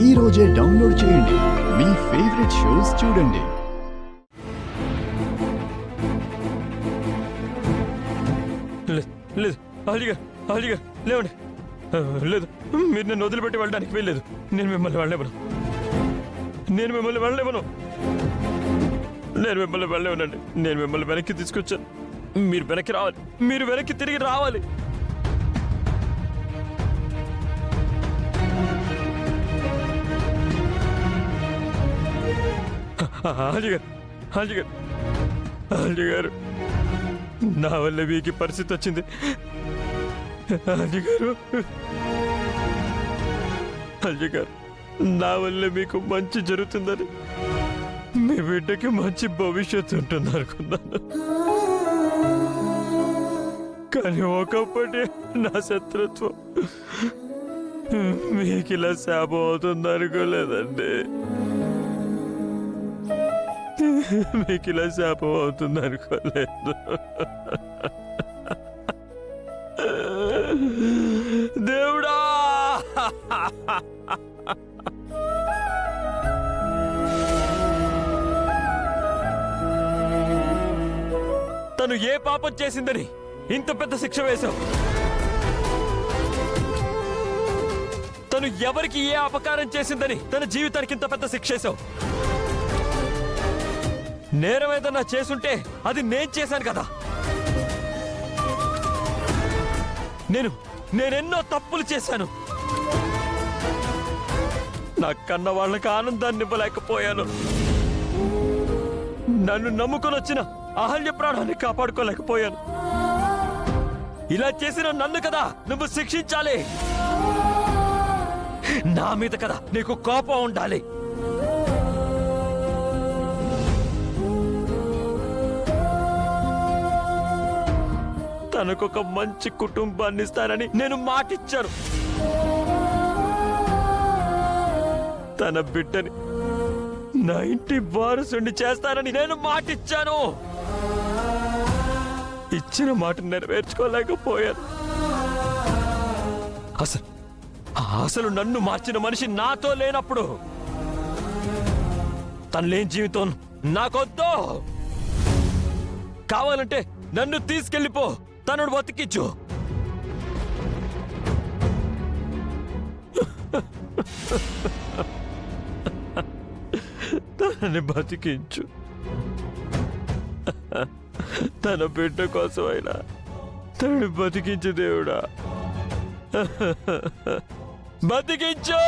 ఈ రోజే డౌన్లోడ్ చేయండి. మీ ఫేవరెట్ షోస్ చూడండి. లేదు అలీగా లేవండి. లేదు, మీరు నన్ను వదిలిపెట్టి వెళ్ళడానికి వీల్లేదు. నేను మిమ్మల్ని వెళ్ళలేవను. నేను మిమ్మల్ని వెనక్కి తీసుకొచ్చాను. మీరు వెనక్కి రావాలి. మీరు వెనక్కి తిరిగి రావాలి. ఆంజీ గారు, నా వల్ల మీకు పరిస్థితి వచ్చింది. ఆంజీ గారు, నా వల్ల మీకు మంచి జరుగుతుందని, మీ బిడ్డకి మంచి భవిష్యత్తు ఉంటుంది అనుకున్నాను. కానీ ఒకప్పటి నా శత్రుత్వం మీకు ఇలా శాపం అవుతుంది అనుకోలేదండి. మీకు ఇలా శాపం అవుతుంది అనుకోలేదు. దేవుడా, తను ఏ పాపం చేసిందని ఇంత పెద్ద శిక్ష వేశావు? తను ఎవరికి ఏ అపకారం చేసిందని తన జీవితానికి ఇంత పెద్ద శిక్ష వేశావు? నేరం ఏదన్నా చేసుంటే అది నేను చేశాను కదా. నేనెన్నో తప్పులు చేశాను. నా కన్న వాళ్ళకి ఆనందాన్ని ఇవ్వలేకపోయాను. నన్ను నమ్ముకొని వచ్చిన అహల్య ప్రాణాన్ని కాపాడుకోలేకపోయాను. ఇలా చేసిన నన్ను కదా నువ్వు శిక్షించాలి. నా మీద కదా నీకు కోపం ఉండాలి. తనకొక మంచి కుటుంబాన్ని ఇస్తానని నేను మాటిచ్చాను. తన బిడ్డని నా ఇంటి వారసుని చేస్తానని నేను మాటిచ్చాను. ఇచ్చిన మాట నెరవేర్చుకోలేకపోయాను. అసలు నన్ను మార్చిన మనిషి నాతో లేనప్పుడు తను లేని జీవితం నాకొద్దు. కావాలంటే నన్ను తీసుకెళ్ళిపో, తనను బతికించు. తనని బతికించు. తన బిడ్డ కోసమైనా తనని బతికించు దేవుడా, బతికించు.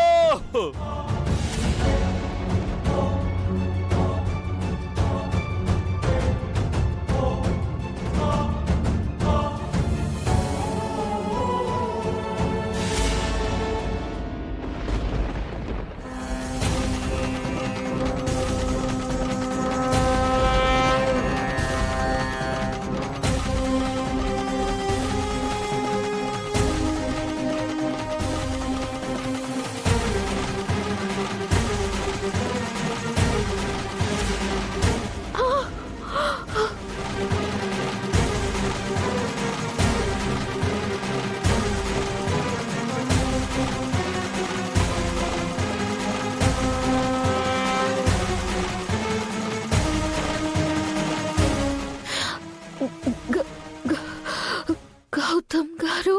గౌతమ్ గారు,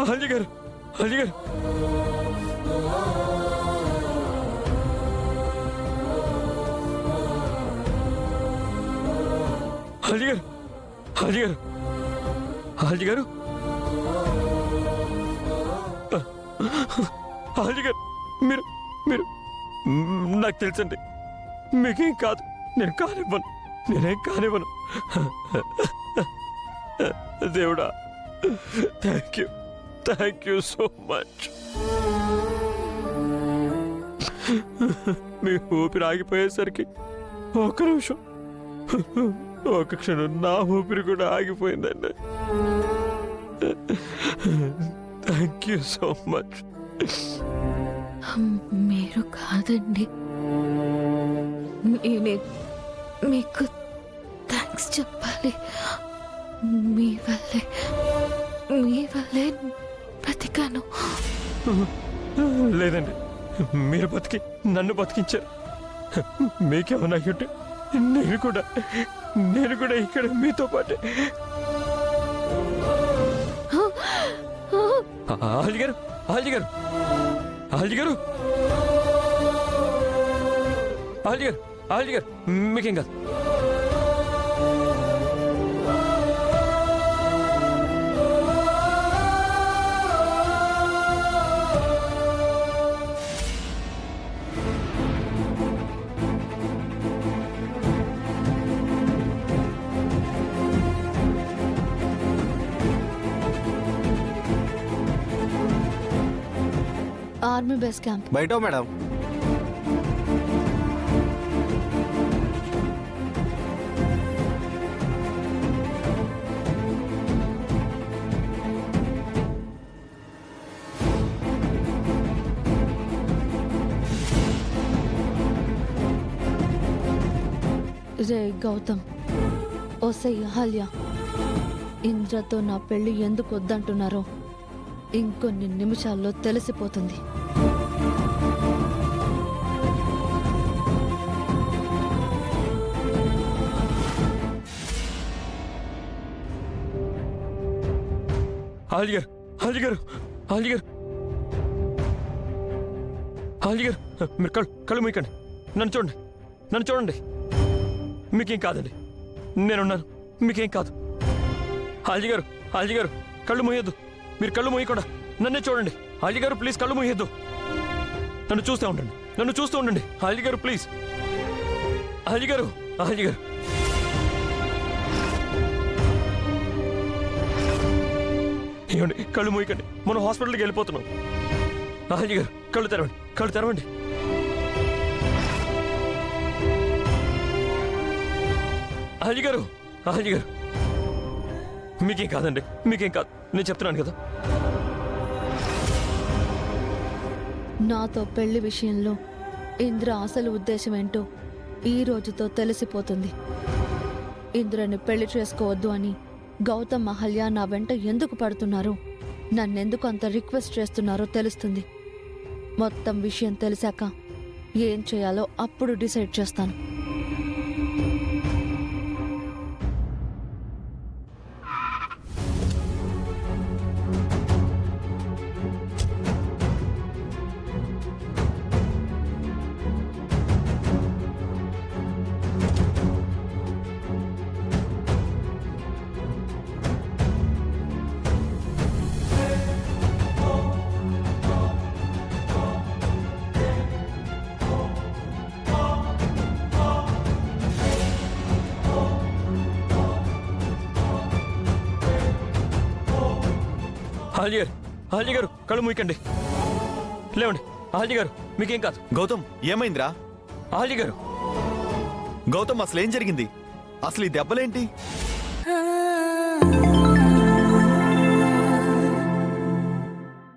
ఆంజీ గారు, ఆంజీ గారు, ఆంజీ గారు, ఆంజీ గారు, ఆంజీ గారు, ఆంజీ గారు, మీరు మీరు నాకు తెలుసండి. మీకేం కాదు. నేనేం కానివ్వను. దేవుడా, థ్యాంక్ యూ సో మచ్. మీ ఊపిరి ఆగిపోయేసరికి ఒక నిమిషం, ఒక క్షణం నా ఊపిరి కూడా ఆగిపోయిందండి. Thank you so much. మీరు కాదండి, నేనే మీకు థ్యాంక్స్ థ్యాంక్స్ చెప్పాలి. మీ వల్లే బ్రతికాను. లేదండి, మీరు బతికి నన్ను బతికించారు. మీకేమన్నా అయ్యుంటే నేను కూడా ఇక్కడ మీతో పాటే. ఆల్జీ గారు మీకేం కాదు. Army base camp. బయట మేడం. రే గౌతమ్, ఓసై అహల్య, ఇంద్రతో నా పెళ్లి ఎందుకు వద్దంటున్నారో ఇంకొన్ని నిమిషాల్లో తెలిసిపోతుంది. ఆల్జీ గారు మీరు కళ్ళు మూయకండి. నన్ను చూడండి. మీకేం కాదండి, నేనున్నాను. మీకేం కాదు. ఆల్జీ గారు కళ్ళు మూయొద్దు. మీరు కళ్ళు మూయకుండా నన్నే చూడండి. ఆల్జీ గారు ప్లీజ్ కళ్ళు మూయొద్దు. నన్ను చూస్తూ ఉండండి. ఆల్జీ గారు ప్లీజ్. ఆల్జీ గారు ఏమండి, కళ్ళు మూయకండి. మనం హాస్పిటల్కి వెళ్ళిపోతున్నాం. ఆల్జీ గారు కళ్ళు తెరవండి. ఆల్జీ గారు మీకేం కాదండి, మీకేం కాదు. నేను చెప్తున్నాను కదా. నాతో పెళ్లి విషయంలో ఇంద్ర అసలు ఉద్దేశం ఏంటో ఈ రోజుతో తెలిసిపోతుంది. ఇంద్రని పెళ్లి చేసుకోవద్దు అని గౌతమ్ అహల్య నా వెంట ఎందుకు పడుతున్నారో, నన్నెందుకు అంత రిక్వెస్ట్ చేస్తున్నారో తెలుస్తుంది. మొత్తం విషయం తెలిసాక ఏం చేయాలో అప్పుడు డిసైడ్ చేస్తాను. ఆల్జీ గారు కళ్ళు మూయకండి. లేవండి. ఆల్జీ గారు మీకేం కాదు. గౌతమ్ ఏమైందిరా? ఆల్జీ గారు గౌతమ్ అసలు ఏం జరిగింది? అసలు ఈ దెబ్బలేంటి?